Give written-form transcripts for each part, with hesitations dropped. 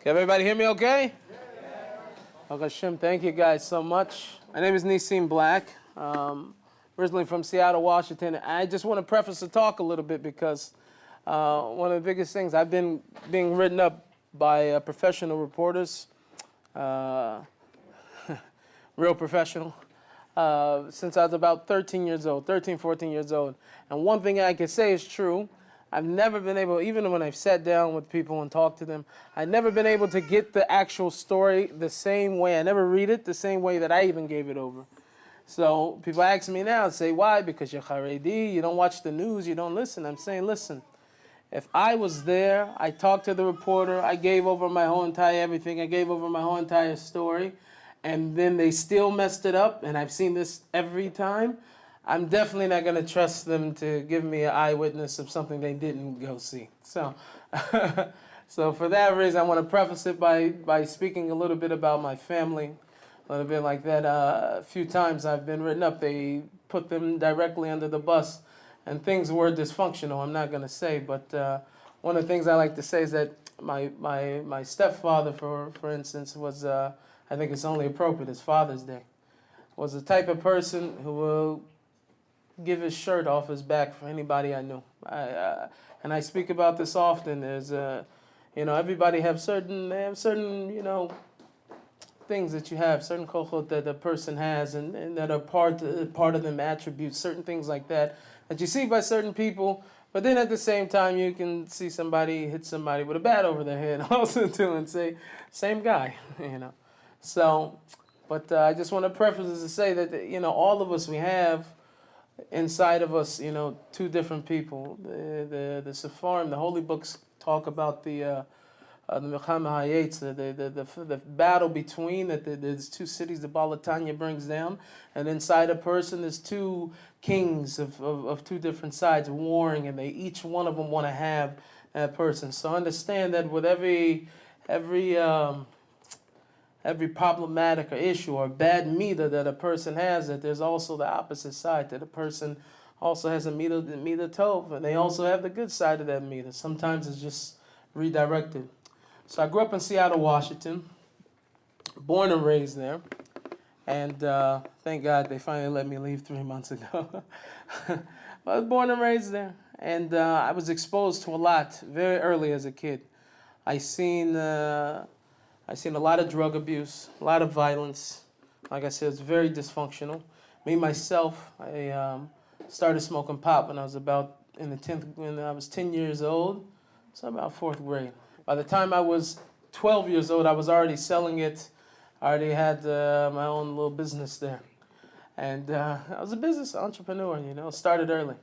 Can everybody hear me okay? Yeah. Hashem, thank you guys so much. My name is Nissim Black, originally from Seattle, Washington. I just want to preface the talk a little bit because one of the biggest things, I've been being written up by professional reporters, real professional, since I was about 13, 14 years old. And one thing I can say is true. I've never been able, even when I've sat down with people and talked to them, I've never been able to get the actual story the same way. I never read it the same way that I even gave it over. So people ask me now, say, why? Because you're Haredi, you don't watch the news, you don't listen. I'm saying, listen, if I was there, I talked to the reporter, I gave over my whole entire everything, I gave over my whole entire story, and then they still messed it up, and I've seen this every time, I'm definitely not going to trust them to give me an eyewitness of something they didn't go see. So, so for that reason, I want to preface it by speaking a little bit about my family, a little bit like that. A few times I've been written up. They put them directly under the bus, and things were dysfunctional. I'm not going to say, but one of the things I like to say is that my stepfather, for instance, was, I think it's only appropriate, it's Father's Day, was the type of person who will give his shirt off his back for anybody I knew. And I speak about this often. There's, everybody have certain, things that you have, certain kochot that a person has, and that are part of them attributes, certain things like that you see by certain people. But then at the same time, you can see somebody hit somebody with a bat over their head also too, and say, same guy, So, but I just want to preface this to say that all of us, we have inside of us, two different people. The Sepharim, the holy books, talk about the Milchama Hayetz, the battle between that. There's two cities the Baal HaTanya brings down, and inside a person there's two kings of two different sides warring, and they each one of them want to have that person. So understand that with every problematic or issue or bad meter that a person has, that there's also the opposite side, that a person also has a meter tov, and they also have the good side of that meter. Sometimes it's just redirected. So I grew up in Seattle, Washington, born and raised there, and thank God they finally let me leave 3 months ago. I was born and raised there, and I was exposed to a lot very early as a kid. I seen a lot of drug abuse, a lot of violence. Like I said, it's very dysfunctional. Me, myself, I started smoking pot when I was when I was 10 years old, so about 4th grade. By the time I was 12 years old, I was already selling it. I already had my own little business there. And I was a business entrepreneur, started early.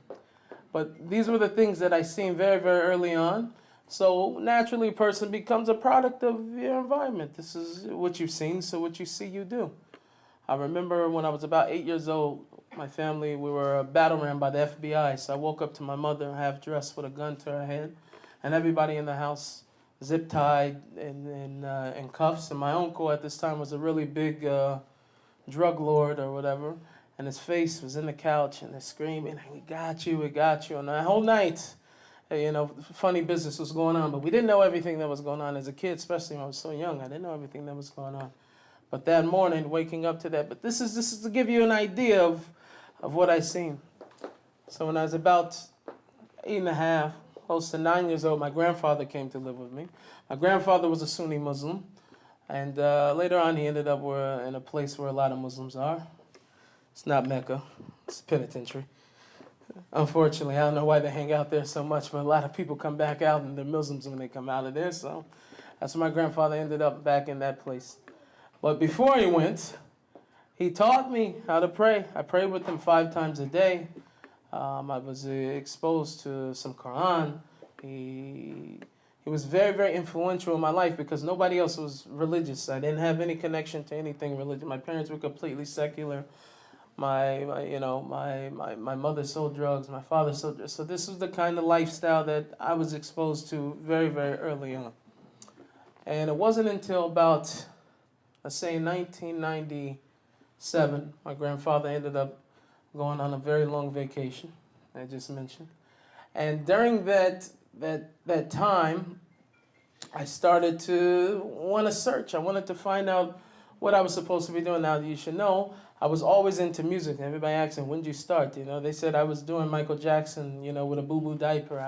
But these were the things that I seen very, very early on. So naturally, a person becomes a product of your environment. This is what you've seen, so what you see, you do. I remember when I was about 8 years old, my family, we were battle ran by the FBI. So I woke up to my mother, half dressed with a gun to her head, and everybody in the house zip tied in cuffs. And my uncle at this time was a really big drug lord or whatever, and his face was in the couch, and they're screaming, "We got you, we got you!" And the whole night, funny business was going on, but we didn't know everything that was going on as a kid, especially when I was so young. I didn't know everything that was going on. But that morning, waking up to that, but this is to give you an idea of what I seen. So when I was about 8.5, close to 9 years old, my grandfather came to live with me. My grandfather was a Sunni Muslim, and later on he ended up in a place where a lot of Muslims are. It's not Mecca, it's penitentiary. Unfortunately, I don't know why they hang out there so much, but a lot of people come back out and they're Muslims when they come out of there, so that's why my grandfather ended up back in that place. But before he went, he taught me how to pray. I prayed with him 5 times a day. I was exposed to some Quran. He was very, very influential in my life because nobody else was religious. I didn't have any connection to anything religious. My parents were completely secular. My mother sold drugs. My father sold drugs. So this was the kind of lifestyle that I was exposed to very, very early on. And it wasn't until about, let's say, 1997, my grandfather ended up going on a very long vacation, I just mentioned. And during that time, I started to want to search. I wanted to find out what I was supposed to be doing. Now, you should know, I was always into music. Everybody asked me, when did you start? You know, they said I was doing Michael Jackson, you know, with a boo-boo diaper.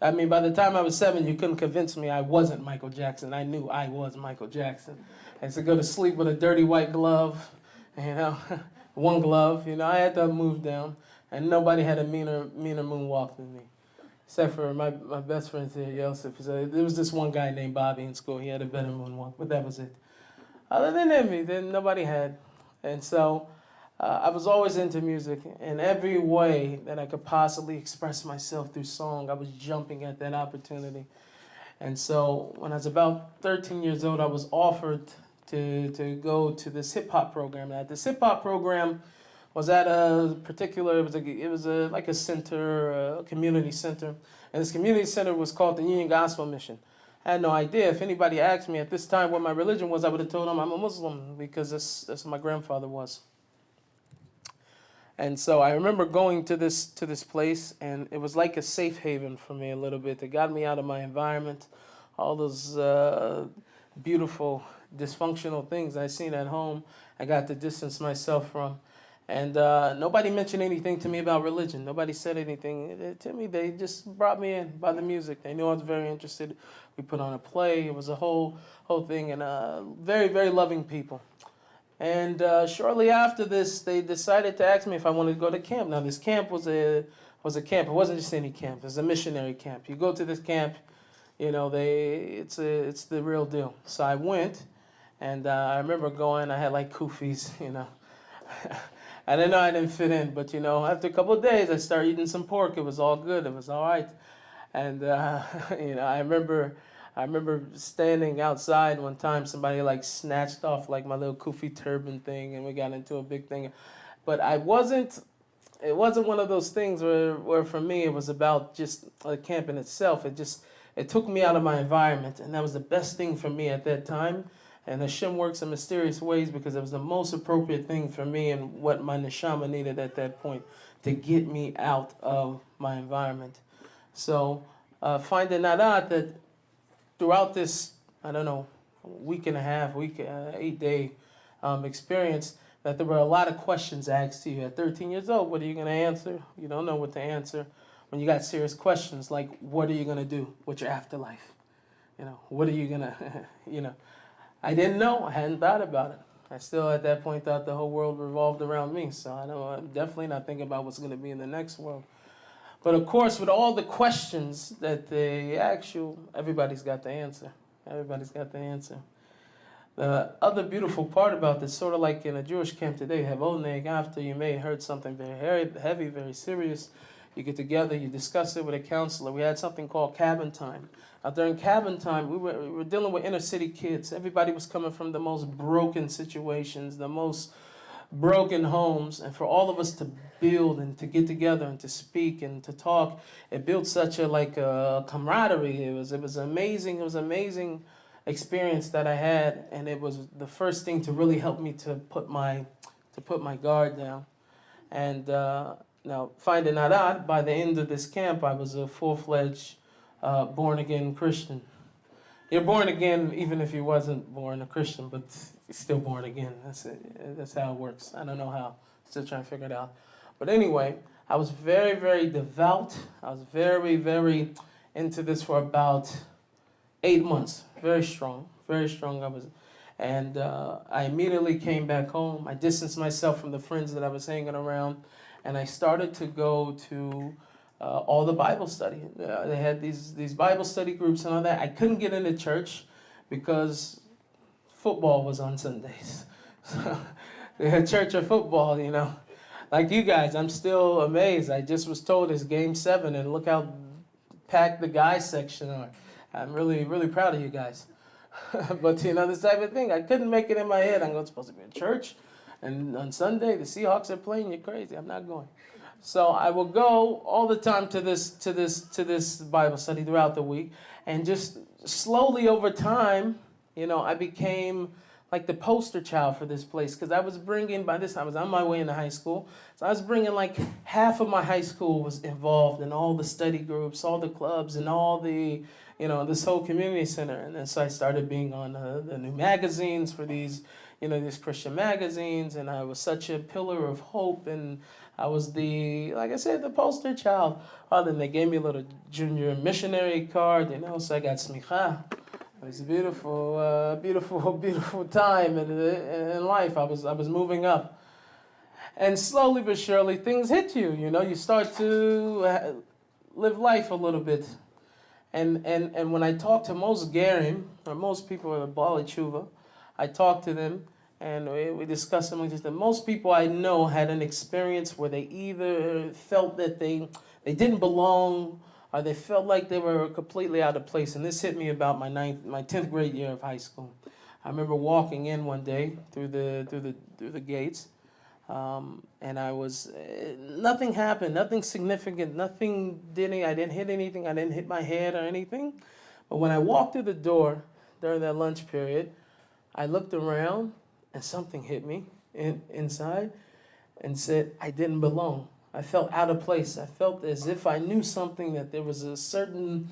I mean, by the time I was 7, you couldn't convince me I wasn't Michael Jackson. I knew I was Michael Jackson. I used to go to sleep with a dirty white glove, you know, one glove. You know, I had to move down, and nobody had a meaner moonwalk than me. Except for my best friend here, Yosef. There was this one guy named Bobby in school. He had a better moonwalk, but that was it. Other than me, then nobody had. And so I was always into music. In every way that I could possibly express myself through song, I was jumping at that opportunity. And so when I was about 13 years old, I was offered to go to this hip-hop program. And this hip-hop program was at a particular, it was like a center, a community center. And this community center was called the Union Gospel Mission. I had no idea. If anybody asked me at this time what my religion was, I would have told them I'm a Muslim, because that's what my grandfather was. And so I remember going to this place, and it was like a safe haven for me a little bit. It got me out of my environment, all those beautiful, dysfunctional things I seen at home. I got to distance myself from. And nobody mentioned anything to me about religion. Nobody said anything to me. They just brought me in by the music. They knew I was very interested. We put on a play. It was a whole thing, and very, very loving people. And shortly after this, they decided to ask me if I wanted to go to camp. Now, this camp was a camp. It wasn't just any camp. It was a missionary camp. You go to this camp, you know, it's the real deal. So I went, and I remember going. I had like kufis, you know. I didn't know I didn't fit in, but, you know, after a couple of days, I started eating some pork. It was all good. It was all right. And, you know, I remember standing outside one time. Somebody, like, snatched off, like, my little kufi turban thing, and we got into a big thing. But it wasn't one of those things where for me, it was about just the camp in itself. It took me out of my environment, and that was the best thing for me at that time. And Hashem works in mysterious ways, because it was the most appropriate thing for me and what my neshama needed at that point to get me out of my environment. So finding that out, that throughout this, I don't know, week and a half, 8-day experience, that there were a lot of questions asked to you. At 13 years old, what are you going to answer? You don't know what to answer. When you got serious questions like, what are you going to do with your afterlife? You know, what are you going to, you know. I didn't know. I hadn't thought about it. I still, at that point, thought the whole world revolved around me. So I'm definitely not thinking about what's going to be in the next world. But, of course, with all the questions that they ask you, everybody's got the answer. Everybody's got the answer. The other beautiful part about this, sort of like in a Jewish camp today, you have oneg. After you may have heard something very heavy, very serious, you get together, you discuss it with a counselor. We had something called cabin time. During cabin time, we were dealing with inner city kids. Everybody was coming from the most broken situations, the most broken homes. And for all of us to build and to get together and to speak and to talk, it built such a camaraderie. It was amazing. It was an amazing experience that I had, and it was the first thing to really help me to put my guard down. And now, finding that out, by the end of this camp, I was a full-fledged born-again Christian. You're born again even if you wasn't born a Christian, but you're still born again. That's it. That's how it works. I don't know how. Still trying to figure it out. But anyway, I was very, very devout. I was very, very into this for about 8 months. Very strong. Very strong I was. And I immediately came back home. I distanced myself from the friends that I was hanging around. And I started to go to all the Bible study. They had these Bible study groups and all that. I couldn't get into church because football was on Sundays. So they had church or football, you know. Like you guys, I'm still amazed. I just was told it's Game 7, and look how packed the guys section are. I'm really, really proud of you guys. But, you know, this type of thing, I couldn't make it in my head. I'm supposed to be in church, and on Sunday the Seahawks are playing. You're crazy. I'm not going. So I will go all the time to this Bible study throughout the week, and just slowly over time, you know, I became like the poster child for this place, because I was bringing, by this time I was on my way into high school, so I was bringing like half of my high school was involved in all the study groups, all the clubs, and all the, this whole community center. And then so I started being on the new magazines for these, these Christian magazines, and I was such a pillar of hope, and I was like I said, the poster child. Then they gave me a little junior missionary card, so I got smicha. It was a beautiful, beautiful time in life. I was moving up. And slowly but surely, things hit you, you start to live life a little bit. And when I talk to most Gerim, or most people at Bali Tshuva, I talk to them, and we discuss some of them. Most people I know had an experience where they either felt that they didn't belong, or they felt like they were completely out of place. And this hit me about my 10th grade year of high school. I remember walking in one day through the gates, and I was nothing happened, nothing significant, I didn't hit anything, I didn't hit my head or anything. But when I walked through the door during that lunch period, I looked around, and something hit me inside and said I didn't belong. I felt out of place. I felt as if I knew something, that there was a certain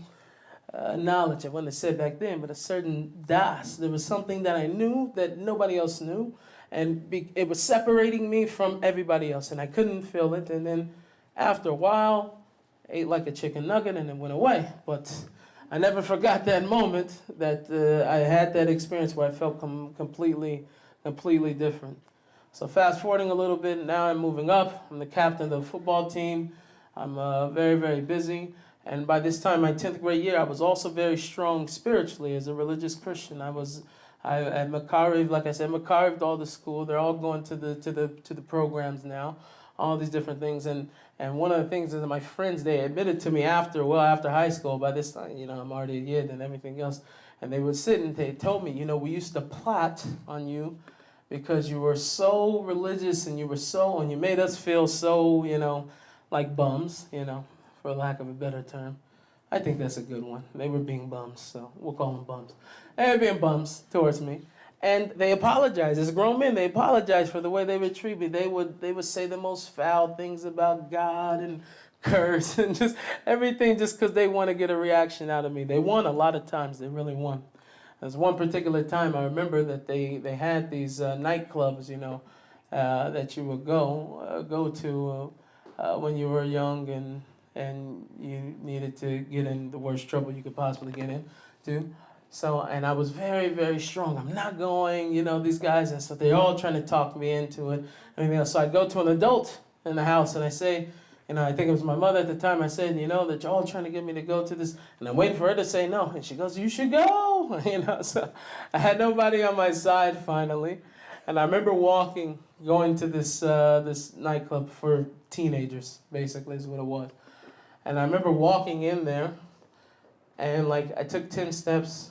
knowledge, I wouldn't have said back then, but a certain das. There was something that I knew that nobody else knew, and it was separating me from everybody else, and I couldn't feel it. And then after a while, I ate like a chicken nugget, and it went away. But I never forgot that moment that I had that experience where I felt completely different. So fast forwarding a little bit, now I'm moving up. I'm the captain of the football team. I'm very, very busy. And by this time, my 10th grade year, I was also very strong spiritually as a religious Christian. I at Makariv, like I said, Makarived all the school. They're all going to the programs now, all these different things. And one of the things is that my friends, they admitted to me after high school, by this time, I'm already a yid and everything else. And they would sit and they told me, we used to plot on you because you were so religious and you made us feel so, like bums, for lack of a better term. I think that's a good one. They were being bums, so we'll call them bums. They were being bums towards me. And they apologized. As grown men, they apologized for the way they would treat me. They would say the most foul things about God and curse and just everything just because they want to get a reaction out of me. They won a lot of times. They really won. There's one particular time I remember that they had these nightclubs, that you would go to when you were young and you needed to get in the worst trouble you could possibly get into. So, and I was very, very strong. I'm not going, these guys, and so they're all trying to talk me into it. Everything else. So I go to an adult in the house and I say, I think it was my mother at the time. I said, that you're all trying to get me to go to this. And I'm waiting for her to say no. And she goes, you should go. So I had nobody on my side finally. And I remember going to this nightclub for teenagers, basically is what it was. And I remember walking in there, and I took 10 steps,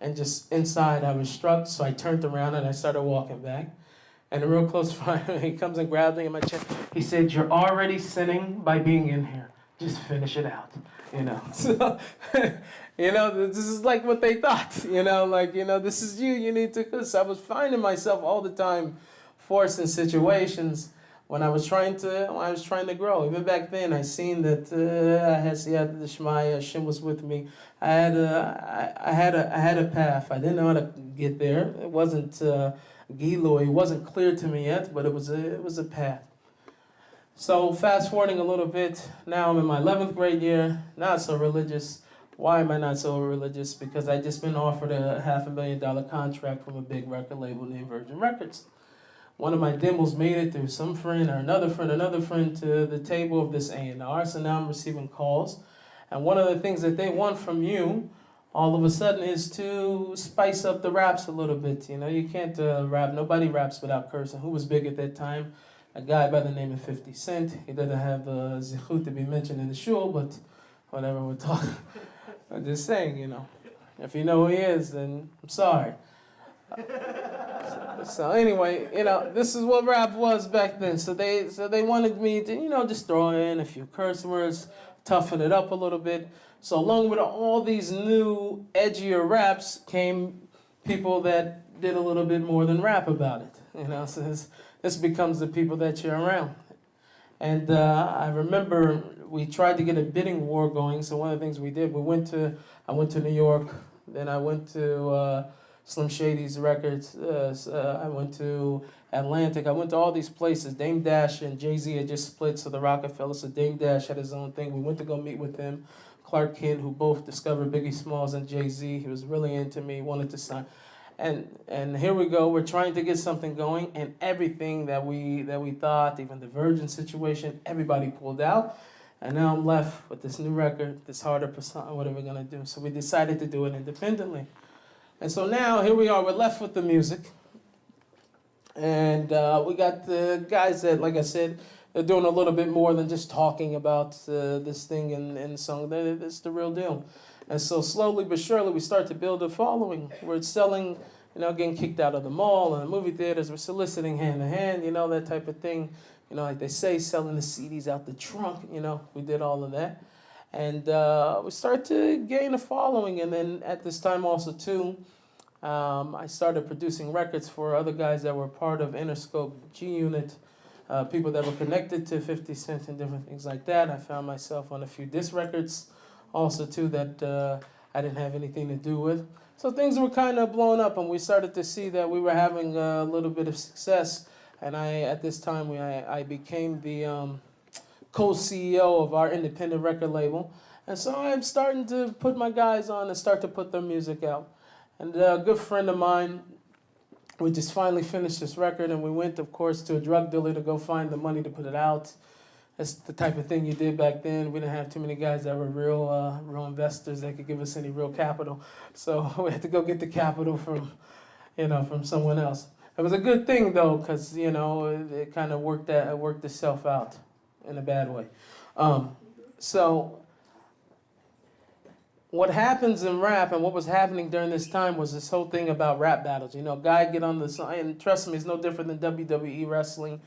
and just inside I was struck. So I turned around and I started walking back. And a real close friend, he comes and grabs me in my chest. He said, you're already sinning by being in here. Just finish it out, So, this is like what they thought, this is you need to, because I was finding myself all the time forced in situations when I was trying to grow. Even back then, I seen that I had Siyat D'Shmaya, Hashem was with me. I had a path. I didn't know how to get there. It wasn't Giloi, it wasn't clear to me yet, but it was a path. So fast forwarding a little bit, now I'm in my 11th grade year, not so religious. Why am I not so religious? Because I just been offered a $500,000 contract from a big record label named Virgin Records. One of my demos made it through some friend or another friend to the table of this A&R, so now I'm receiving calls. And one of the things that they want from you all of a sudden is to spice up the raps a little bit. You can't rap. Nobody raps without cursing. Who was big at that time? A guy by the name of 50 Cent. He doesn't have zichut to be mentioned in the shul, but whatever we're talking. I'm just saying, if you know who he is, then I'm sorry. So anyway, this is what rap was back then. So they wanted me to, just throw in a few curse words, toughen it up a little bit. So along with all these new edgier raps came people that did a little bit more than rap about it. So this becomes the people that you're around. And I remember we tried to get a bidding war going. So one of the things we did, I went to New York, then I went to Slim Shady's records. I went to Atlantic. I went to all these places. Dame Dash and Jay-Z had just split, so the Rockefeller. So Dame Dash had his own thing. We went to go meet with him. Clark Kent, who both discovered Biggie Smalls and Jay-Z. He was really into me, wanted to sign. And here we go. We're trying to get something going, and everything that we thought, even the Virgin situation, everybody pulled out. And now I'm left with this new record, this harder persona. What are we gonna do? So we decided to do it independently. And so now here we are. We're left with the music, and we got the guys that, like I said, they're doing a little bit more than just talking about this thing in the song. It's the real deal. And so slowly but surely we start to build a following. We're selling, getting kicked out of the mall and the movie theaters. We're soliciting hand to hand, that type of thing. Like they say, selling the CDs out the trunk. We did all of that. And we start to gain a following. And then at this time also too, I started producing records for other guys that were part of Interscope, G-Unit, people that were connected to 50 Cent and different things like that. I found myself on a few disc records also too that I didn't have anything to do with. So things were kind of blowing up, and we started to see that we were having a little bit of success. And at this time, I became the co-CEO of our independent record label. And so I'm starting to put my guys on and start to put their music out. And a good friend of mine, we just finally finished this record, and we went, of course, to a drug dealer to go find the money to put it out. That's the type of thing you did back then. We didn't have too many guys that were real investors that could give us any real capital. So we had to go get the capital from someone else. It was a good thing though, because it kind of worked itself out in a bad way. So what happens in rap and what was happening during this time was this whole thing about rap battles. Guy get on the side, and trust me, it's no different than WWE wrestling.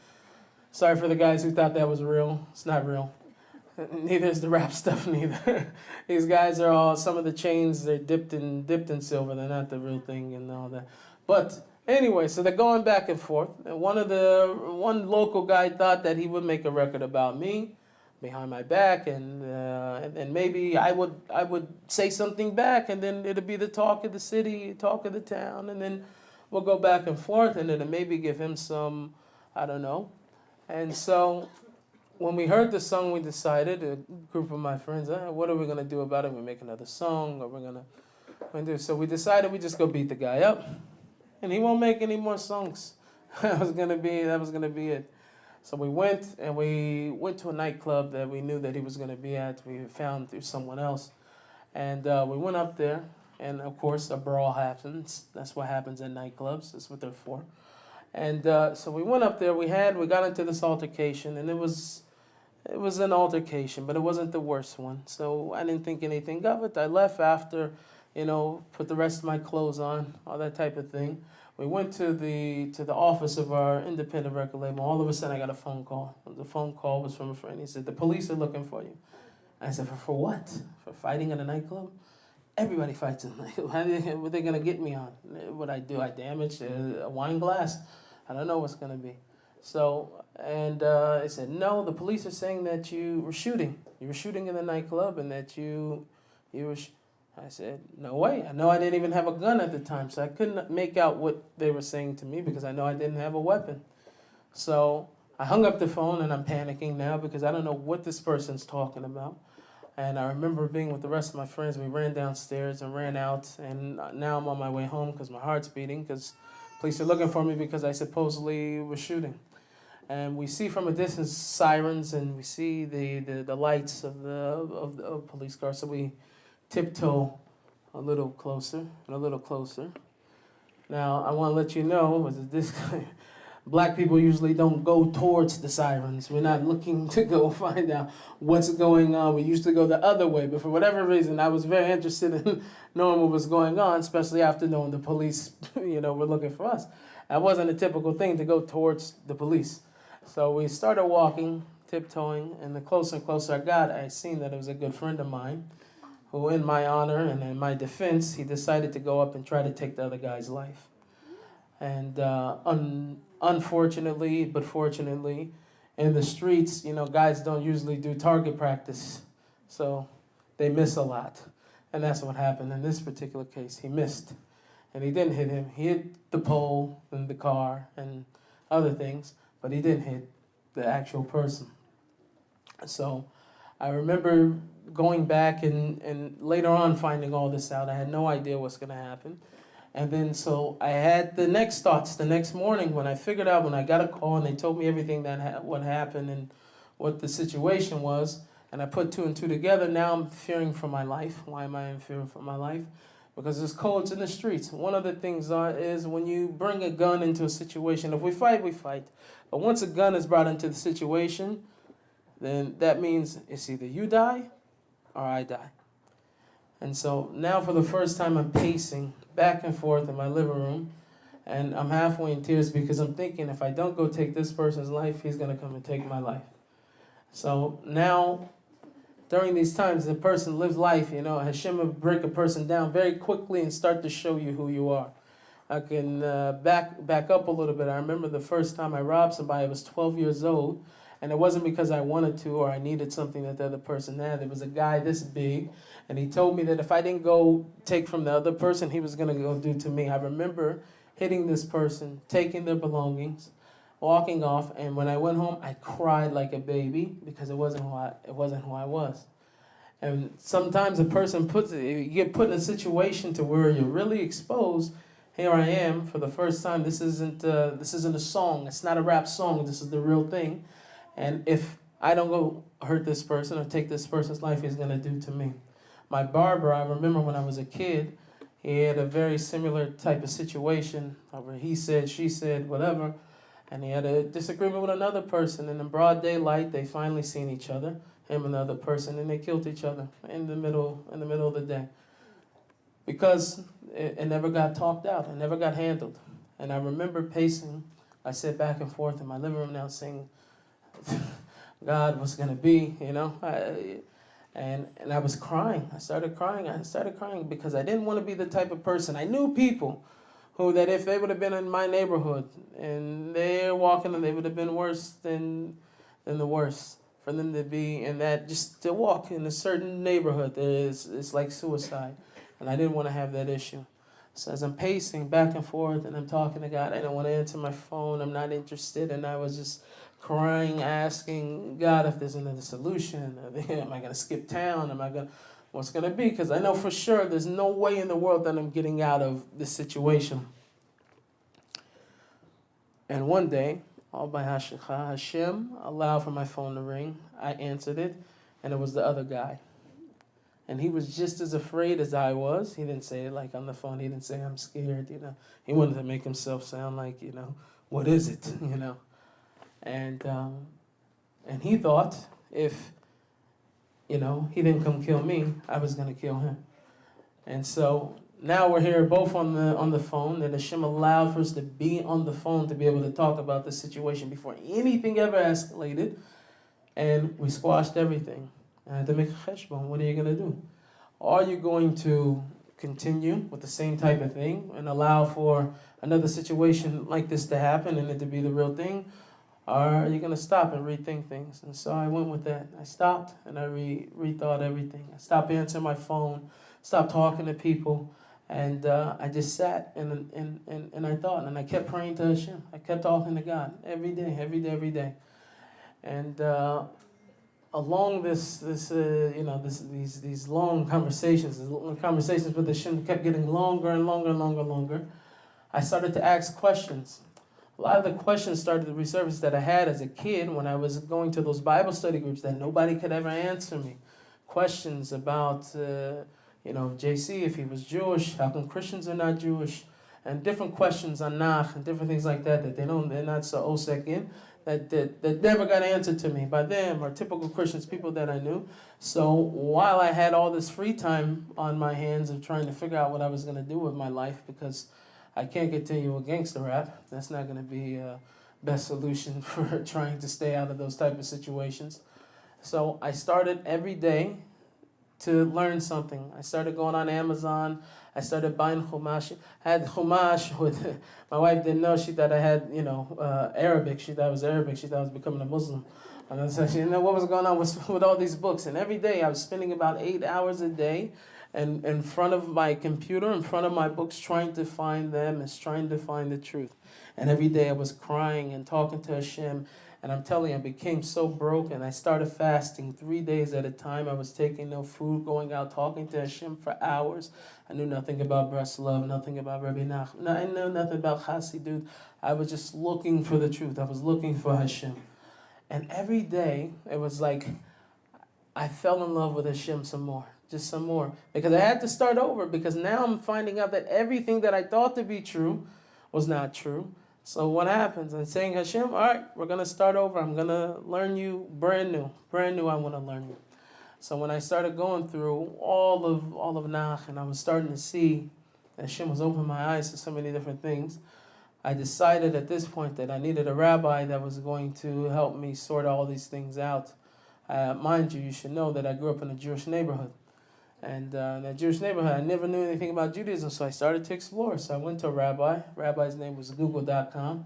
Sorry for the guys who thought that was real. It's not real. Neither is the rap stuff, neither. These guys are all, some of the chains, they're dipped in silver. They're not the real thing and all that. But anyway, so they're going back and forth. And one local guy thought that he would make a record about me behind my back, and maybe I would say something back, and then it'd be the talk of the city, talk of the town, and then we'll go back and forth, and it'll maybe give him some, I don't know. And so when we heard the song, we decided, a group of my friends, what are we going to do about it? We make another song, or we're going to do. So we decided we just go beat the guy up, and he won't make any more songs. That was going to be it. So we went to a nightclub that we knew that he was going to be at. We found through someone else. And we went up there, and of course a brawl happens. That's what happens in nightclubs. That's what they're for. And so we went up there, we got into this altercation, and it was an altercation, but it wasn't the worst one. So I didn't think anything of it. I left after, put the rest of my clothes on, all that type of thing. We went to the office of our independent record label. All of a sudden I got a phone call. The phone call was from a friend. He said, "The police are looking for you." I said, for what? For fighting in a nightclub? Everybody fights in a nightclub. What are they going to get me on? What I do? I damaged a wine glass? I don't know what's going to be. So, and I said, no, the police are saying that you were shooting. You were shooting in the nightclub, and that you were... I said, no way. I know I didn't even have a gun at the time, so I couldn't make out what they were saying to me because I know I didn't have a weapon. So I hung up the phone, and I'm panicking now because I don't know what this person's talking about. And I remember being with the rest of my friends. We ran downstairs and ran out, and now I'm on my way home because my heart's beating because police are looking for me because I supposedly was shooting. And we see from a distance sirens, and we see the lights of the police cars. So we tiptoe a little closer and a little closer. Now, I want to let you know, black people usually don't go towards the sirens. We're not looking to go find out what's going on. We usually go the other way. But for whatever reason, I was very interested in knowing what was going on, especially after knowing the police, were looking for us. That wasn't a typical thing to go towards the police. So we started walking, tiptoeing, and the closer and closer I got, I seen that it was a good friend of mine who, in my honor and in my defense, he decided to go up and try to take the other guy's life. And unfortunately, but fortunately, in the streets, guys don't usually do target practice. So they miss a lot. And that's what happened in this particular case. He missed. And he didn't hit him. He hit the pole and the car and other things, but he didn't hit the actual person. So I remember going back and later on finding all this out. I had no idea what's going to happen. And then so I had the next thoughts the next morning when I figured out, when I got a call and they told me everything that what happened and what the situation was. And I put two and two together. Now I'm fearing for my life. Why am I in fear for my life? Because there's codes in the streets. One of the things is when you bring a gun into a situation, if we fight, we fight. But once a gun is brought into the situation, then that means it's either you die or I die. And so now for the first time I'm pacing back and forth in my living room, and I'm halfway in tears because I'm thinking if I don't go take this person's life, he's going to come and take my life. So now, during these times, the person lives life, Hashem will break a person down very quickly and start to show you who you are. I can back up a little bit. I remember the first time I robbed somebody, I was 12 years old, and it wasn't because I wanted to or I needed something that the other person had. There was a guy this big, and he told me that if I didn't go take from the other person, he was going to go do to me. I remember hitting this person, taking their belongings, walking off, and when I went home, I cried like a baby because it wasn't who I was. And sometimes a person you get put in a situation to where you're really exposed. Here I am for the first time. This isn't a song. It's not a rap song. This is the real thing. And if I don't go hurt this person or take this person's life, he's going to do to me. My barber, I remember when I was a kid, he had a very similar type of situation where he said, she said, whatever. And he had a disagreement with another person. And in broad daylight, they finally seen each other, him and the other person, and they killed each other in the middle of the day. Because it never got talked out. It never got handled. And I remember pacing. I sat back and forth in my living room now saying, God, what's going to be, And I was crying. I started crying because I didn't want to be the type of person. I knew people who that if they would have been in my neighborhood and they're walking, and they would have been worse than the worst. For them to be in that, just to walk in a certain neighborhood, it's like suicide. And I didn't want to have that issue. So as I'm pacing back and forth and I'm talking to God, I don't want to answer my phone. I'm not interested. And I was just crying, asking God if there's another solution. Am I going to skip town? What's going to be? Because I know for sure there's no way in the world that I'm getting out of this situation. And one day, all by Hashem allowed for my phone to ring. I answered it, and it was the other guy. And he was just as afraid as I was. He didn't say it like on the phone. He didn't say, I'm scared, He wanted to make himself sound like, what is it, And he thought if, he didn't come kill me, I was going to kill him. And so now we're here both on the phone, and Hashem allowed for us to be on the phone to be able to talk about the situation before anything ever escalated. And we squashed everything. And I had to make a cheshbon. What are you going to do? Are you going to continue with the same type of thing and allow for another situation like this to happen and it to be the real thing? Or are you going to stop and rethink things? And so I went with that. I stopped and I rethought everything. I stopped answering my phone, stopped talking to people, and I just sat and I thought, and I kept praying to Hashem. I kept talking to God every day. And along these long conversations, with Hashem kept getting longer and longer. I started to ask questions. A lot of the questions started to resurface that I had as a kid when I was going to those Bible study groups that nobody could ever answer me. Questions about, JC, if he was Jewish, how come Christians are not Jewish? And different questions on Nach and different things like that they're not so osek in, that never got answered to me by them or typical Christians, people that I knew. So while I had all this free time on my hands of trying to figure out what I was going to do with my life, because I can't continue with gangsta rap. That's not going to be a best solution for trying to stay out of those type of situations. So I started every day to learn something. I started going on Amazon. I started buying chumash. I had chumash with, my wife didn't know, she thought I had, Arabic. She thought I was Arabic. She thought I was becoming a Muslim. And so she didn't know what was going on with all these books. And every day I was spending about 8 hours a day and in front of my computer, in front of my books, trying to find them and trying to find the truth. And every day I was crying and talking to Hashem. And I'm telling you, I became so broken. I started fasting 3 days at a time. I was taking no food, going out, talking to Hashem for hours. I knew nothing about Breslov, nothing about Rabbi Nachman. I knew nothing about Chassidut. I was just looking for the truth. I was looking for Hashem. And every day, it was like I fell in love with Hashem some more. Just some more. Because I had to start over. Because now I'm finding out that everything that I thought to be true was not true. So what happens? I'm saying, Hashem, all right, we're going to start over. I'm going to learn you brand new. Brand new, I want to learn you. So when I started going through all of Nach, and I was starting to see that Hashem was opening my eyes to so many different things, I decided at this point that I needed a rabbi that was going to help me sort all these things out. Mind you, you should know that I grew up in a Jewish neighborhood. And in that Jewish neighborhood, I never knew anything about Judaism, so I started to explore. So I went to a rabbi. Rabbi's name was Google.com.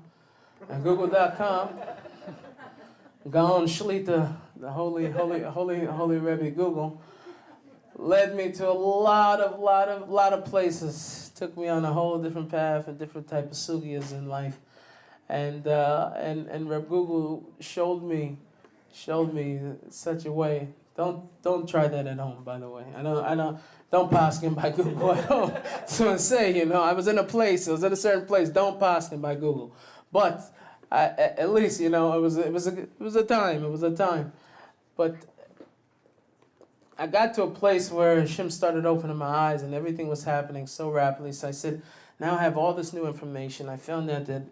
And Google.com, Gaon Shlita, the holy Rebbe Google, led me to a lot of places. Took me on a whole different path and different type of sugyas in life. And Reb Google showed me such a way. Don't try that at home, by the way. I don't paskin by Google at home. So I say, I was in a certain place. Don't paskin by Google. But at least, it was a time. But I got to a place where Hashem started opening my eyes and everything was happening so rapidly. So I said, now I have all this new information. I found out that,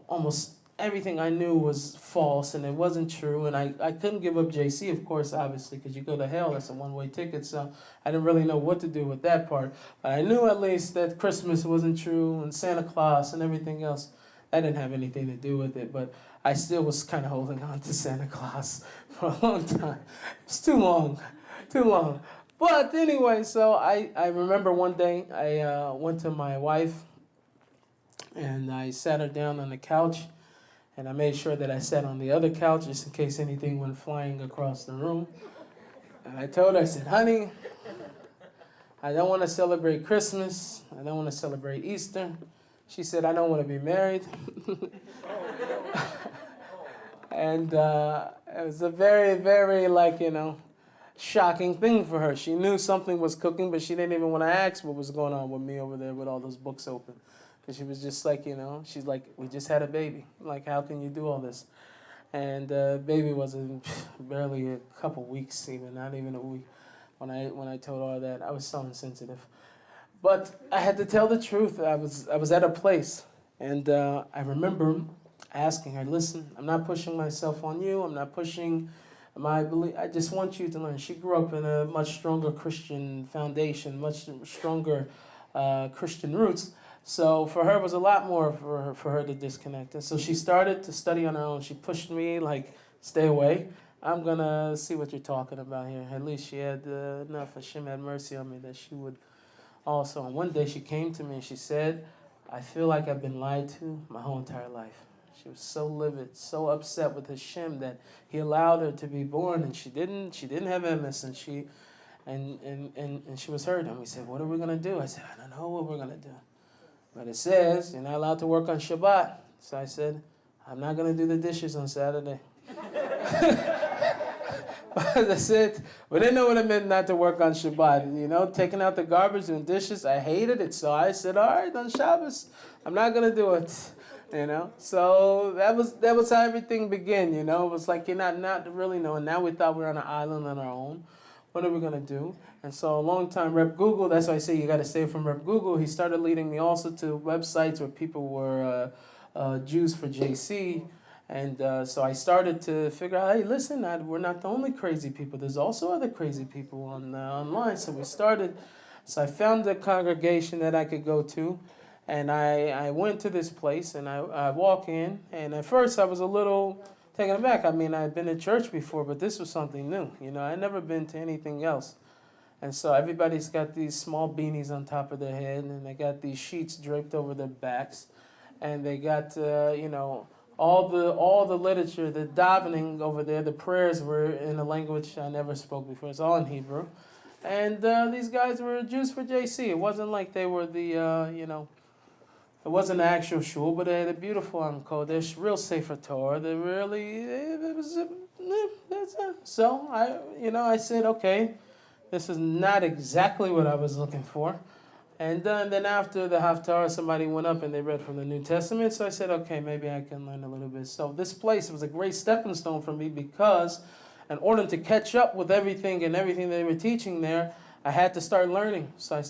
almost everything I knew was false and it wasn't true. And I couldn't give up JC, of course, obviously, because you go to hell, that's a one-way ticket. So I didn't really know what to do with that part. But I knew at least that Christmas wasn't true and Santa Claus and everything else. That didn't have anything to do with it. But I still was kind of holding on to Santa Claus for a long time. It's too long. But anyway, so I remember one day I went to my wife and I sat her down on the couch and I made sure that I sat on the other couch just in case anything went flying across the room. And I told her, I said, honey, I don't want to celebrate Christmas. I don't want to celebrate Easter. She said, I don't want to be married. And it was a very, very, shocking thing for her. She knew something was cooking, but she didn't even want to ask what was going on with me over there with all those books open. Because she was just like, she's like, we just had a baby. Like, how can you do all this? And baby was barely a couple weeks, even not even a week. When I told her that, I was so insensitive. But I had to tell the truth. I was at a place, and I remember asking her, listen, I'm not pushing myself on you. I'm not pushing my belief. I just want you to learn. She grew up in a much stronger Christian foundation, much stronger Christian roots. So for her, it was a lot more for her to disconnect. And so she started to study on her own. She pushed me, like, stay away. I'm going to see what you're talking about here. At least she had enough. Hashem had mercy on me that she would also. And one day she came to me and she said, I feel like I've been lied to my whole entire life. She was so livid, so upset with Hashem that he allowed her to be born, and she didn't have MS, and she was hurt. And we said, what are we going to do? I said, I don't know what we're going to do. But it says you're not allowed to work on Shabbat. So I said, I'm not going to do the dishes on Saturday. That's it. We didn't know what it meant not to work on Shabbat. Taking out the garbage and dishes, I hated it. So I said, all right, on Shabbos, I'm not going to do it. So that was how everything began. It was like you're not really knowing. Now we thought we were on an island on our own. What are we going to do? And so a long time, Rep Google, that's why I say you got to stay from Rep Google. He started leading me also to websites where people were Jews for JC. And so I started to figure out, hey, listen, we're not the only crazy people. There's also other crazy people online. So I found a congregation that I could go to. And I went to this place, and I walk in. And at first, I was a little taken aback. I mean, I'd been to church before, but this was something new. I'd never been to anything else. And so everybody's got these small beanies on top of their head, and they got these sheets draped over their backs, and they got all the literature, the davening over there. The prayers were in a language I never spoke before. It's all in Hebrew, and these guys were Jews for JC. It wasn't like they were it wasn't an actual shul, but they had a beautiful code. They're real Sefer Torah. They really, it was, so I said, okay, this is not exactly what I was looking for. And then after the Haftarah, somebody went up and they read from the New Testament. So I said, okay, maybe I can learn a little bit. So this place was a great stepping stone for me because in order to catch up with everything they were teaching there, I had to start learning. So I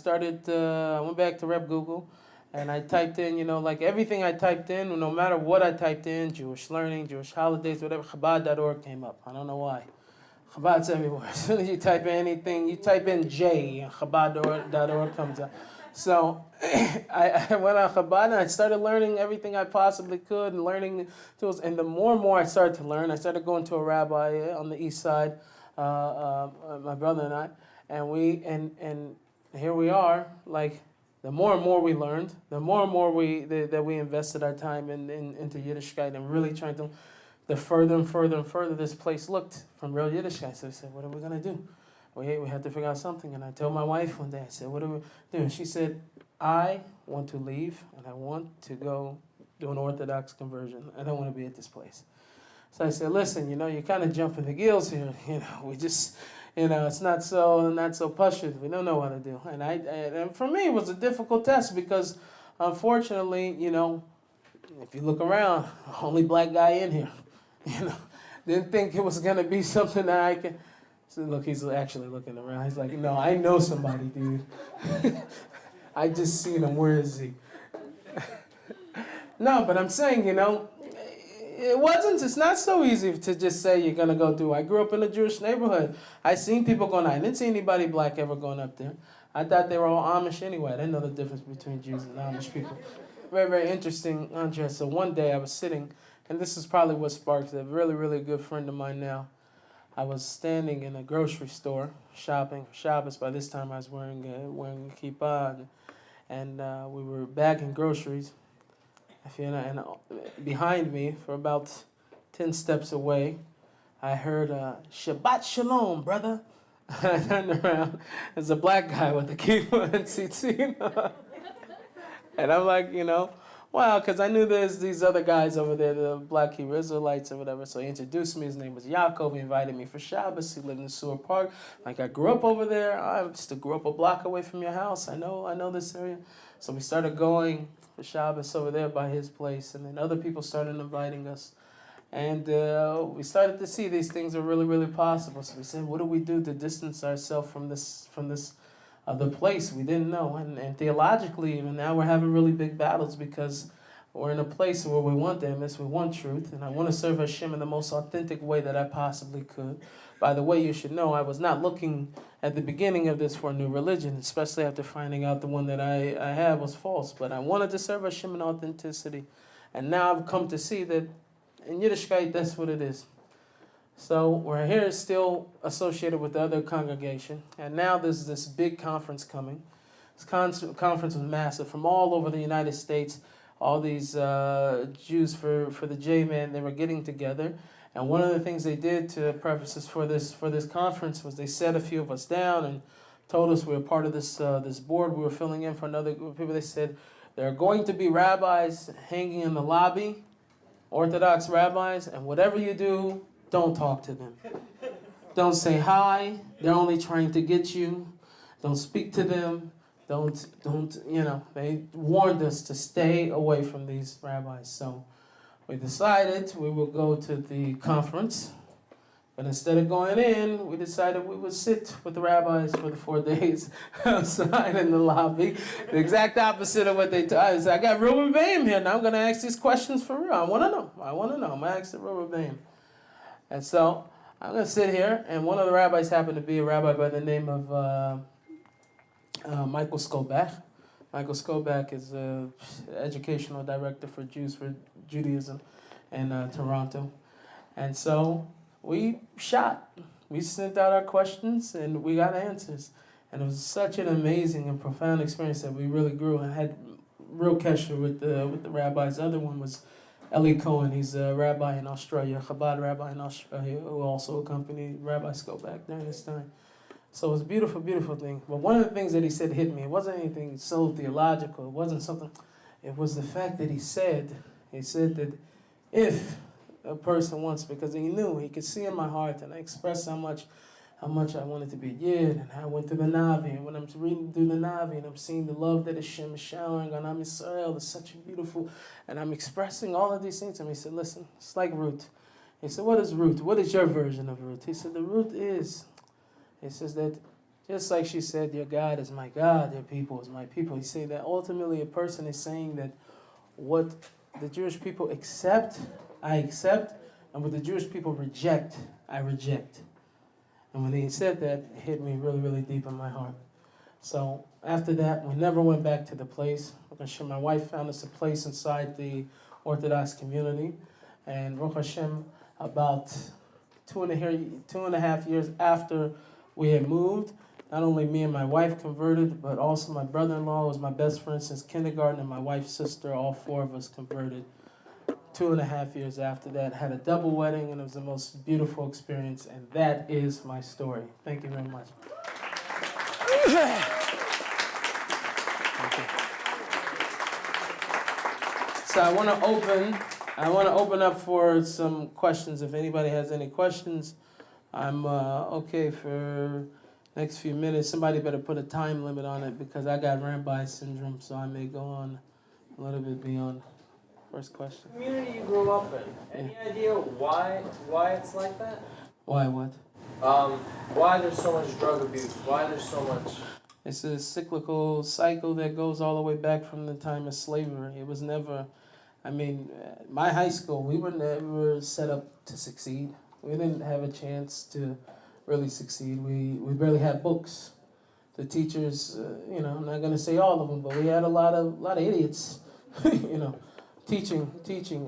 went back to Rep Google and I typed in, like everything I typed in, no matter what I typed in, Jewish learning, Jewish holidays, whatever, Chabad.org came up. I don't know why. Chabad's everywhere. As soon as you type in anything, you type in J, and Chabad.org comes up. So I went on Chabad and I started learning everything I possibly could and learning tools. And the more and more I started to learn, I started going to a rabbi on the east side, my brother and I, and here we are. Like the more and more we learned, the more and more that we invested our time into Yiddishkeit and really trying to. The further and further and further this place looked from real Yiddishkeit. So I said, what are we going to do? We had to figure out something. And I told my wife one day, I said, what do we do? And she said, I want to leave and I want to go do an Orthodox conversion. I don't want to be at this place. So I said, listen, you're kind of jumping the gills here. We just, it's not so pushing. We don't know what to do. And for me, it was a difficult test because unfortunately, if you look around, only black guy in here. Didn't think it was going to be something that I can. So look, he's actually looking around. He's like, no, I know somebody, dude. I just seen him. Where is he? No, but I'm saying, it's not so easy to just say you're going to go do. I grew up in a Jewish neighborhood. I seen people going. I didn't see anybody black ever going up there. I thought they were all Amish anyway. I didn't know the difference between Jews and Amish people. Very, very interesting, Andrea. So one day I was sitting, and this is probably what sparked it. A really, really good friend of mine now. I was standing in a grocery store shopping for Shabbos. By this time I was wearing a kippah, and we were bagging groceries. And behind me, for about 10 steps away, I heard, Shabbat Shalom, brother. I turned around. There's a black guy with a kippah and tzitzit. And I'm like, wow, because I knew there's these other guys over there, the black Hebrew Israelites or whatever. So he introduced me. His name was Yaakov. He invited me for Shabbos. He lived in Sewer Park. Like I grew up over there. I just grew up a block away from your house. I know this area. So we started going for Shabbos over there by his place. And then other people started inviting us. And we started to see these things are really, really possible. So we said, what do we do to distance ourselves from this the place we didn't know, and theologically even now we're having really big battles because we're in a place where we want emes, we want truth, and I want to serve Hashem in the most authentic way that I possibly could. By the way, you should know I was not looking at the beginning of this for a new religion, especially after finding out the one that I had was false, but I wanted to serve Hashem in authenticity, and now I've come to see that in Yiddishkeit that's what it is. So we're here still associated with the other congregation. And now there's this big conference coming. This conference was massive from all over the United States. All these Jews for the J-Man, they were getting together. And one of the things they did to preface us for this conference was they set a few of us down and told us we were part of this board. We were filling in for another group of people. They said there are going to be rabbis hanging in the lobby, Orthodox rabbis, and whatever you do, don't talk to them. Don't say hi. They're only trying to get you. Don't speak to them. Don't, they warned us to stay away from these rabbis. So we decided we would go to the conference. But instead of going in, we decided we would sit with the rabbis for the 4 days outside in the lobby. The exact opposite of what they told us. I got Reuben Baim here. Now I'm going to ask these questions for real. I want to know. I'm going to ask the Reuben Baim. And so I'm going to sit here, and one of the rabbis happened to be a rabbi by the name of Michael Skobach. Michael Skobach is an educational director for Jews for Judaism in Toronto. And so we sent out our questions, and we got answers. And it was such an amazing and profound experience that we really grew and had real kesher with the rabbis. The other one was Eli Cohen. He's a rabbi in Australia, a Chabad rabbi in Australia, who also accompanied Rabbi Skoback during this time. So it was a beautiful, beautiful thing. But one of the things that he said hit me. It wasn't anything so theological. It wasn't something. It was the fact that he said that if a person wants, because he knew, he could see in my heart, and I expressed how much I wanted to be Yid, and I went through the Navi, and when I'm reading through the Navi, and I'm seeing the love that Hashem is showering on Am Yisrael, it's such a beautiful, and I'm expressing all of these things to him. He said, listen, it's like root. He said, what is root? What is your version of root? He said, the root is, he says that, just like she said, your God is my God, your people is my people. He said that ultimately a person is saying that what the Jewish people accept, I accept, and what the Jewish people reject, I reject. And when he said that, it hit me really, really deep in my heart. So after that, we never went back to the place. My wife found us a place inside the Orthodox community. And Baruch Hashem, about two and a half years after we had moved, not only me and my wife converted, but also my brother-in-law was my best friend since kindergarten, and my wife's sister, all four of us converted. 2.5 years after that, had a double wedding, and it was the most beautiful experience, and that is my story. Thank you very much. So I want to open up for some questions. If anybody has any questions, I'm okay for next few minutes. Somebody better put a time limit on it because I got Rambai syndrome, so I may go on a little bit beyond. First question. Community you grew up in. Any idea why it's like that? Why what? Why there's so much drug abuse? Why there's so much? It's a cyclical cycle that goes all the way back from the time of slavery. It was never, my high school, we were never set up to succeed. We didn't have a chance to really succeed. We barely had books. The teachers, I'm not going to say all of them, but we had a lot of idiots, teaching,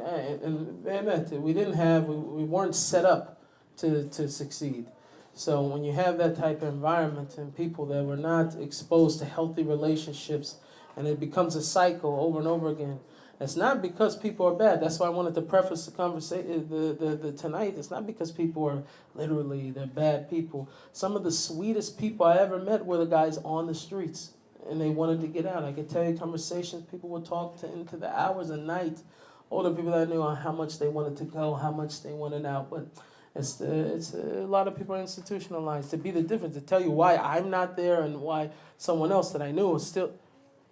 and we weren't set up to succeed. So when you have that type of environment and people that were not exposed to healthy relationships, and it becomes a cycle over and over again, it's not because people are bad. That's why I wanted to preface the conversation the tonight. It's not because people are they're bad people. Some of the sweetest people I ever met were the guys on the streets, and they wanted to get out. I could tell you conversations people would talk to into the hours of night. Older people that I knew on how much they wanted to go, how much they wanted out, but it's a lot of people are institutionalized. To be the difference, to tell you why I'm not there and why someone else that I knew is still,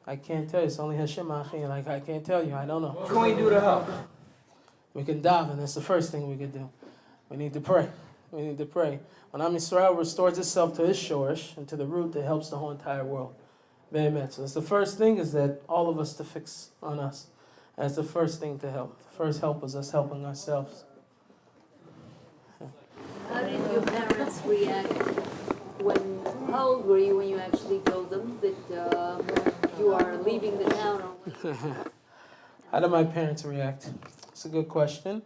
I can't tell you. It's only Hashem, like I can't tell you. I don't know. What can we do to help? We can daven. That's the first thing we can do. We need to pray. We need to pray. When Am Yisrael restores itself to its shorish and to the root that helps the whole entire world. So that's the first thing, is that all of us to fix on us. That's the first thing to help. The first help is us helping ourselves. How did your parents react how old were you when you actually told them that you are leaving the town? How did my parents react? It's a good question.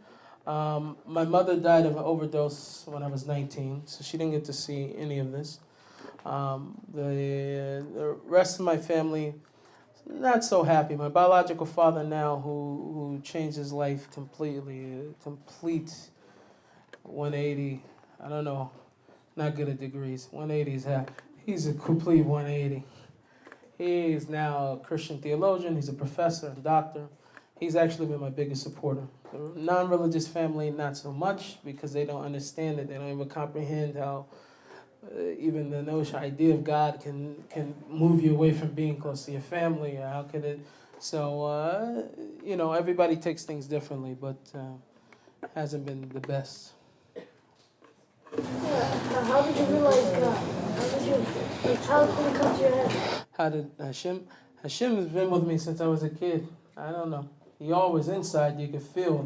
My mother died of an overdose when I was 19, so she didn't get to see any of this. The rest of my family, not so happy. My biological father now, who changed his life completely, a complete 180. I don't know, not good at degrees. 180 is half. He's a complete 180. He is now a Christian theologian. He's a professor and doctor. He's actually been my biggest supporter. The non-religious family, not so much, because they don't understand it. They don't even comprehend how even the notion, idea of God can move you away from being close to your family. Or how could it? So, everybody takes things differently, but hasn't been the best. How did you realize God? How did it come to your head? How did Hashem? Hashem has been with me since I was a kid. I don't know. He always inside. You could feel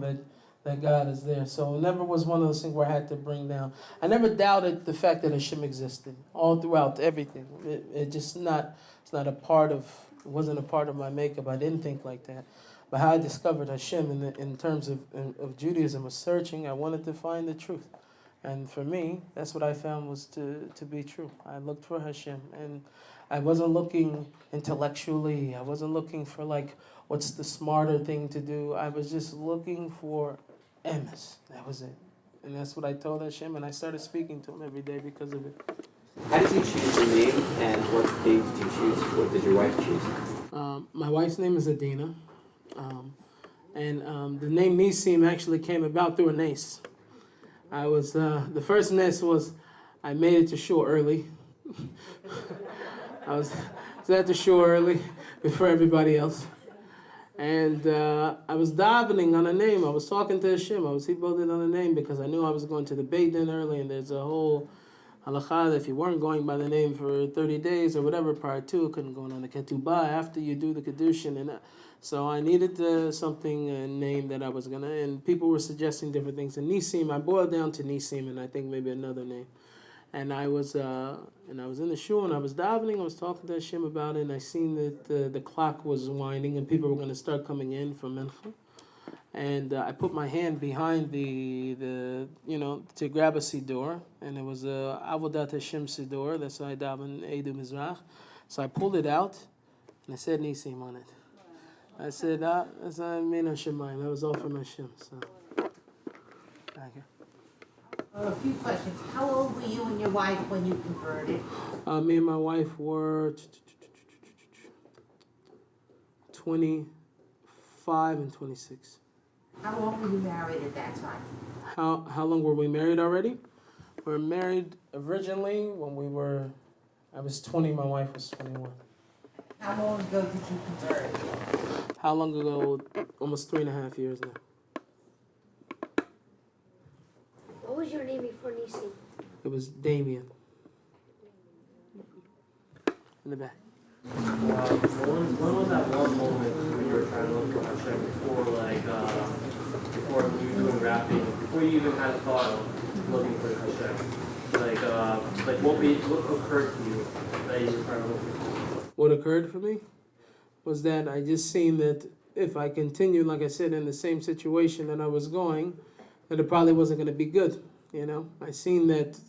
that God is there. So it never was one of those things where I had to bring down. I never doubted the fact that Hashem existed all throughout everything. It just not. It's not a part of. It wasn't a part of my makeup. I didn't think like that. But how I discovered Hashem in terms of Judaism was searching. I wanted to find the truth. And for me, that's what I found was to be true. I looked for Hashem, and I wasn't looking intellectually. I wasn't looking for like what's the smarter thing to do. I was just looking for emes. That was it. And that's what I told Hashem, and I started speaking to him every day because of it. How did you choose your name, and what name did you choose? What did your wife choose? My wife's name is Adina, and the name Nisim actually came about through a nace. I was the first nace was I made it to shul early. I was at the shul early before everybody else, and I was davening on a name. I was talking to Hashem. I was hitboled on a name because I knew I was going to the Beit Din early, and there's a whole halakha that if you weren't going by the name for 30 days or whatever prior to, it couldn't go on the ketubah after you do the kedushin. And so I needed something, a name that I was gonna. And people were suggesting different things. And Nisim, I boiled down to Nisim, and I think maybe another name. And I was in the shul, and I was davening. I was talking to Hashem about it, and I seen that the clock was winding, and people were going to start coming in from mincha. And I put my hand behind the to grab a siddur, and it was a avodat Hashem siddur. That's why I daven Eidu Mizrach. So I pulled it out, and I said Nisim on it. I said that's Mina Shemayim. That was all from Hashem. So thank you. A few questions. How old were you and your wife when you converted? Me and my wife were 25 and 26. How long were you married at that time? How long were we married already? We were married originally when I was 20, my wife was 21. How long ago did you convert? How long ago? Almost 3.5 years now. What was your name before Nisim? It was Damien. In the back. When was that one moment when you were trying to look for Hashem before you were doing rapping, before you even had a thought of looking for Hashem? What occurred to you that you were trying to look for? What occurred for me was that I just seen that if I continued, like I said, in the same situation that I was going, that it probably wasn't going to be good. I seen that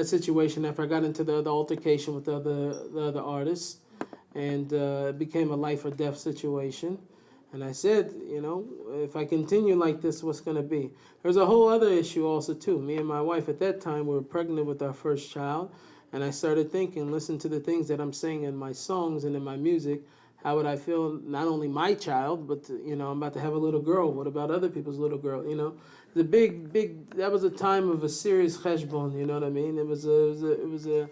situation after I got into the altercation with the other artists, and it became a life or death situation. And I said, if I continue like this, what's going to be? There's a whole other issue also too. Me and my wife at that time, we were pregnant with our first child, and I started thinking, listen to the things that I'm saying in my songs and in my music. How would I feel, not only my child, but, I'm about to have a little girl. What about other people's little girl, The big, that was a time of a serious cheshbon, you know what I mean? It was the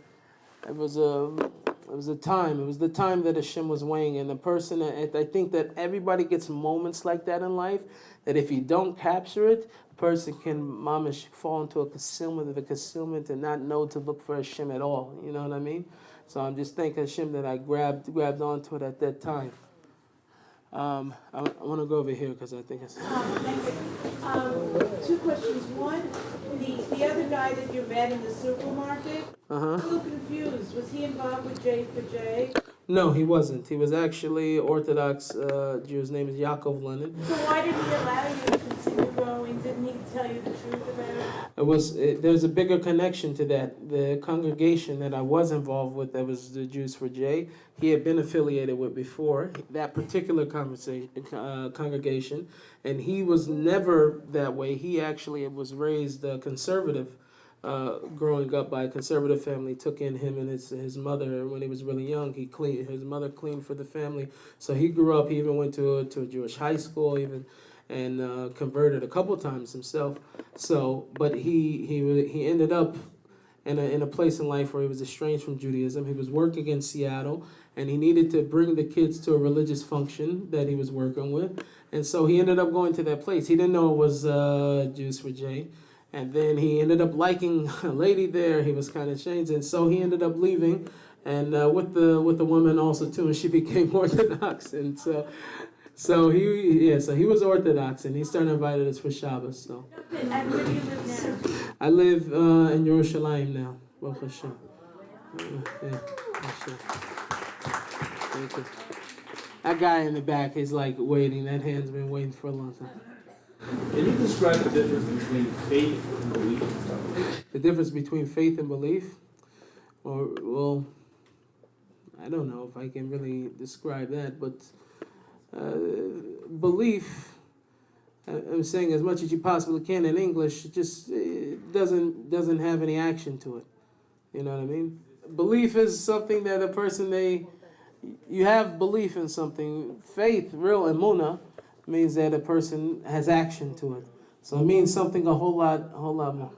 time that Hashem was weighing, and the person, I think that everybody gets moments like that in life, that if you don't capture it, a person can mamish fall into a concealment and not know to look for Hashem at all, you know what I mean? So I'm just thanking Hashem that I grabbed onto it at that time. I want to go over here because I think it's... Thank you. Two questions. One, the other guy that you met in the supermarket, I'm a little confused. Was he involved with J for J? No, he wasn't. He was actually Orthodox Jew. His name is Yaakov Lenin. So why didn't he allow you to continue going? Didn't he tell you the truth about it? There's a bigger connection to that. The congregation that I was involved with, that was the Jews for J, he had been affiliated with before, that particular congregation, and he was never that way. He actually was raised conservative, growing up by a conservative family. Took in him and his mother when he was really young. His mother cleaned for the family, so he grew up. He even went to a Jewish high school, and converted a couple times himself. So, but he ended up in a place in life where he was estranged from Judaism. He was working in Seattle, and he needed to bring the kids to a religious function that he was working with, and so he ended up going to that place. He didn't know it was Jews for J. And then he ended up liking a lady there. He was kind of changed, and so he ended up leaving, and with the woman also too, and she became Orthodox, and so he was Orthodox, and he started inviting us for Shabbos. So And where do you live now? I live in Yerushalayim now. Baruch Hashem. Hashem. Thank you. That guy in the back is like waiting. That hand's been waiting for a long time. Can you describe the difference between faith and belief? The difference between faith and belief, or well, I don't know if I can really describe that, but belief, I'm saying as much as you possibly can in English, just doesn't have any action to it. You know what I mean? Belief is something that a person you have belief in something. Faith, real emuna, means that a person has action to it. So it means something a whole lot more.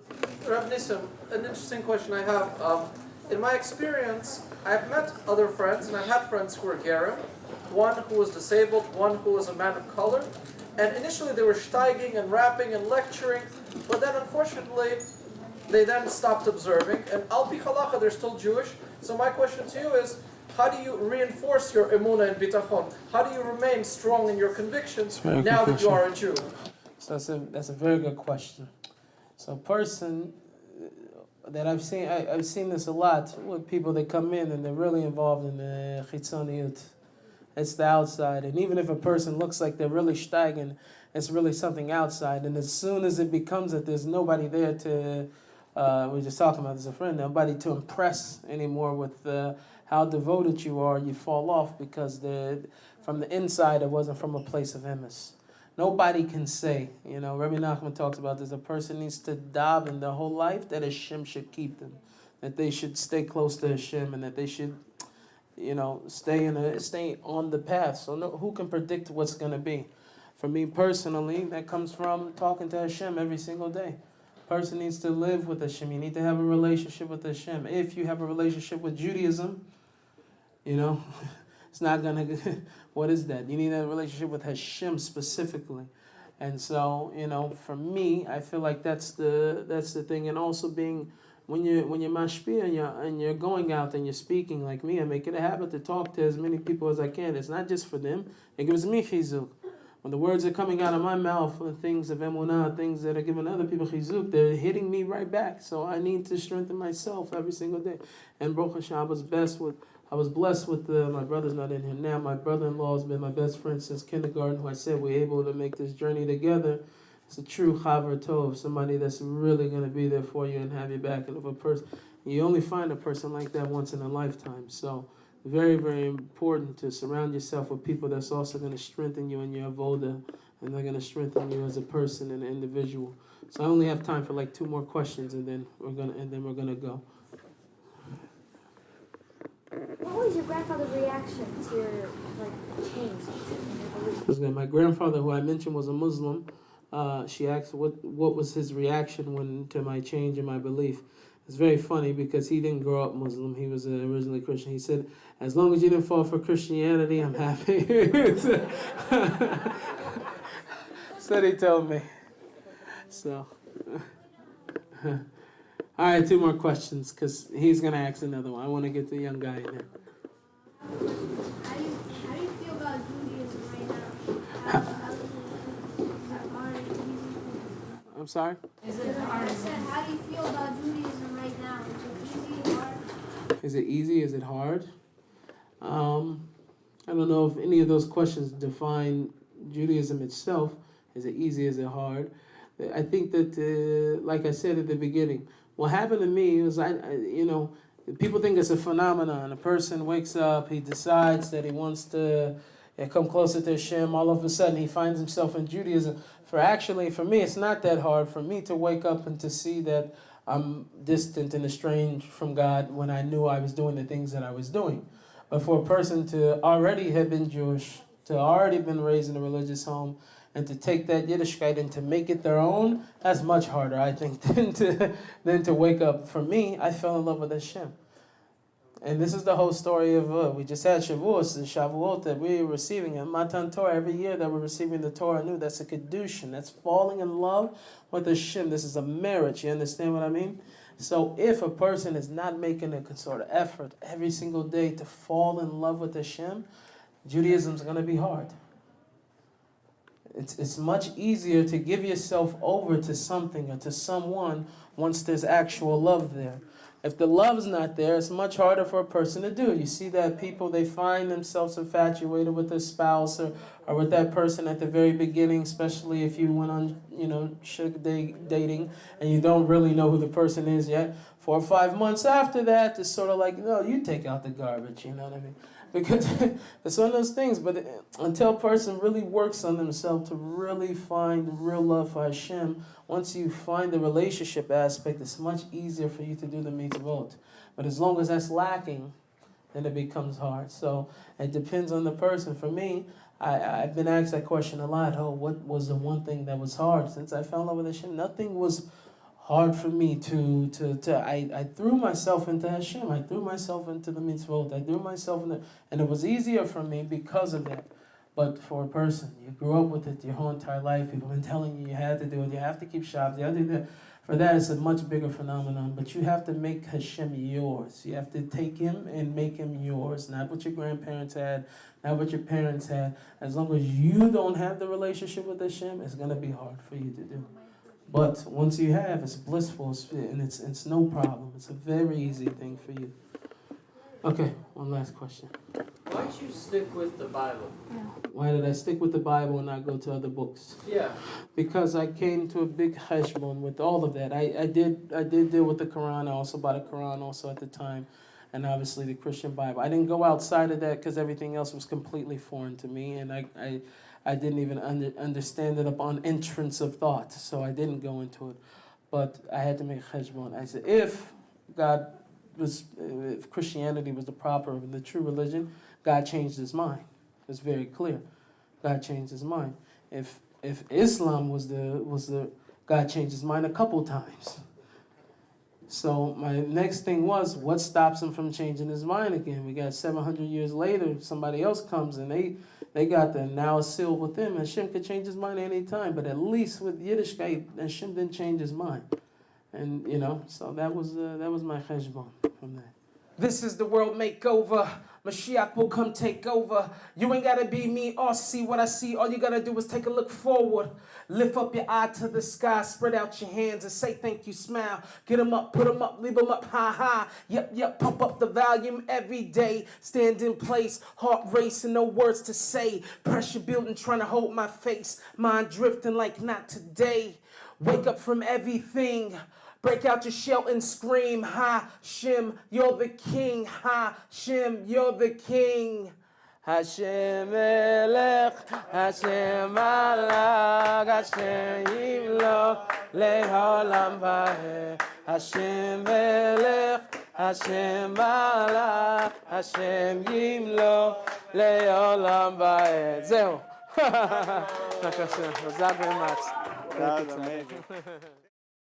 Rav Nissim, an interesting question I have. In my experience, I've met other friends, and I've had friends who were Gerim, one who was disabled, one who was a man of color, and initially they were steiging and rapping and lecturing, but then unfortunately, they then stopped observing, and al pi halacha, they're still Jewish. So my question to you is, how do you reinforce your emunah and bitachon? How do you remain strong in your convictions now that you are a Jew? So that's a very good question. So a person that I've seen this a lot with people that come in and they're really involved in the chitzoniyut. It's the outside, and even if a person looks like they're really steigen, it's really something outside. And as soon as it becomes that there's nobody there to, we were just talking about this as a friend, nobody to impress anymore with how devoted you are, you fall off because from the inside it wasn't from a place of emes. Nobody can say, Rabbi Nachman talks about this, a person needs to daven their whole life that Hashem should keep them, that they should stay close to Hashem, and that they should, stay on the path. So who can predict what's going to be? For me personally, that comes from talking to Hashem every single day. Person needs to live with Hashem. You need to have a relationship with Hashem. If you have a relationship with Judaism, it's not going to, what is that? You need a relationship with Hashem specifically. And so, for me, I feel like that's the thing. And also being, when you're mashpia and you're going out and you're speaking like me, I make it a habit to talk to as many people as I can. It's not just for them. It gives me chizuk. When the words are coming out of my mouth, things of emunah, things that are giving other people chizuk, they're hitting me right back. So I need to strengthen myself every single day. And Baruch Hashem, I was blessed with my brother's not in here now. My brother-in-law has been my best friend since kindergarten, who I said we're able to make this journey together. It's a true chaver tov, somebody that's really going to be there for you and have you back. And if a person, you only find a person like that once in a lifetime. So very, very important to surround yourself with people that's also going to strengthen you in your avoda, and they're going to strengthen you as a person and an individual. So I only have time for like 2 more questions, and then we're gonna go. What was your grandfather's reaction to your change in your belief? My grandfather, who I mentioned was a Muslim, she asked what was his reaction to my change in my belief. It's very funny because he didn't grow up Muslim. He was originally Christian. He said, as long as you didn't fall for Christianity, I'm happy. So he told me. So, all right, 2 more questions because he's going to ask another one. I want to get the young guy in there. How do you feel about Judaism right now? I'm sorry? I said, how do you feel about Judaism right now? Is it easy, hard? Is it easy? Is it hard? I don't know if any of those questions define Judaism itself. Is it easy? Is it hard? I think that, like I said at the beginning, what happened to me was, people think it's a phenomenon. A person wakes up, he decides that he wants to come closer to Hashem. All of a sudden, he finds himself in Judaism. For me, it's not that hard for me to wake up and to see that I'm distant and estranged from God when I knew I was doing the things that I was doing. But for a person to already have been Jewish, to already been raised in a religious home, and to take that Yiddishkeit and to make it their own, that's much harder, I think, than to wake up. For me, I fell in love with Hashem. And this is the whole story of, we just had Shavuos, the Shavuot that we're receiving in Matan Torah. Every year that we're receiving the Torah new, that's a Kedushin. That's falling in love with Hashem. This is a marriage. You understand what I mean? So if a person is not making a sort of effort every single day to fall in love with Hashem, Judaism's going to be hard. It's much easier to give yourself over to something or to someone once there's actual love there. If the love's not there, it's much harder for a person to do. You see that people, they find themselves infatuated with their spouse or with that person at the very beginning, especially if you went on, sugar dating and you don't really know who the person is yet. 4 or 5 months after that, it's sort of like, no, you take out the garbage, you know what I mean? Because it's one of those things, but until a person really works on themselves to really find real love for Hashem, once you find the relationship aspect, it's much easier for you to do the mitzvot. But as long as that's lacking, then it becomes hard. So it depends on the person. For me, I've been asked that question a lot. Oh, what was the one thing that was hard? Since I fell in love with Hashem, nothing was hard for me I threw myself into Hashem. I threw myself into the mitzvot. I threw myself in and it was easier for me because of that. But for a person, you grew up with it your whole entire life. People have been telling you had to do it. You have to keep Shabbat. You have to do that. For that, it's a much bigger phenomenon. But you have to make Hashem yours. You have to take him and make him yours. Not what your grandparents had, not what your parents had. As long as you don't have the relationship with Hashem, it's going to be hard for you to do. But once you have, it's blissful, and it's no problem. It's a very easy thing for you. Okay, one last question. Why'd you stick with the Bible? Why did I stick with the Bible and not go to other books? Yeah. Because I came to a big cheshbon with all of that. I did deal with the Quran. I also bought a Quran also at the time, and obviously the Christian Bible. I didn't go outside of that because everything else was completely foreign to me, and I didn't even understand it upon entrance of thought, so I didn't go into it. But I had to make cheshbon. I said, if Christianity was the proper and the true religion, God changed his mind. It's very clear. God changed his mind. If Islam was the God changed his mind a couple times. So my next thing was, what stops him from changing his mind again? We got 700 years later, somebody else comes and they got the now sealed with them. Hashem could change his mind any time, but at least with Yiddishkeit, Hashem didn't change his mind. And so that was my cheshbon from that. This is the world makeover. Mashiach will come take over. You ain't gotta be me or see what I see. All you gotta do is take a look forward. Lift up your eye to the sky. Spread out your hands and say thank you, smile. Get them up, put them up, leave them up, ha ha. Yep, pump up the volume every day. Stand in place, heart racing, no words to say. Pressure building, trying to hold my face. Mind drifting like not today. Wake up from everything. Break out your shell and scream, Hashem, you're the king. Hashem, you're the king. Hashem Melech, Hashem Malach, Hashem Yimloch, Le'olam Va'eh. Hashem Melech, Hashem Malach, Hashem Yimloch, Le'olam Va'eh. Zeu. Thank you very much.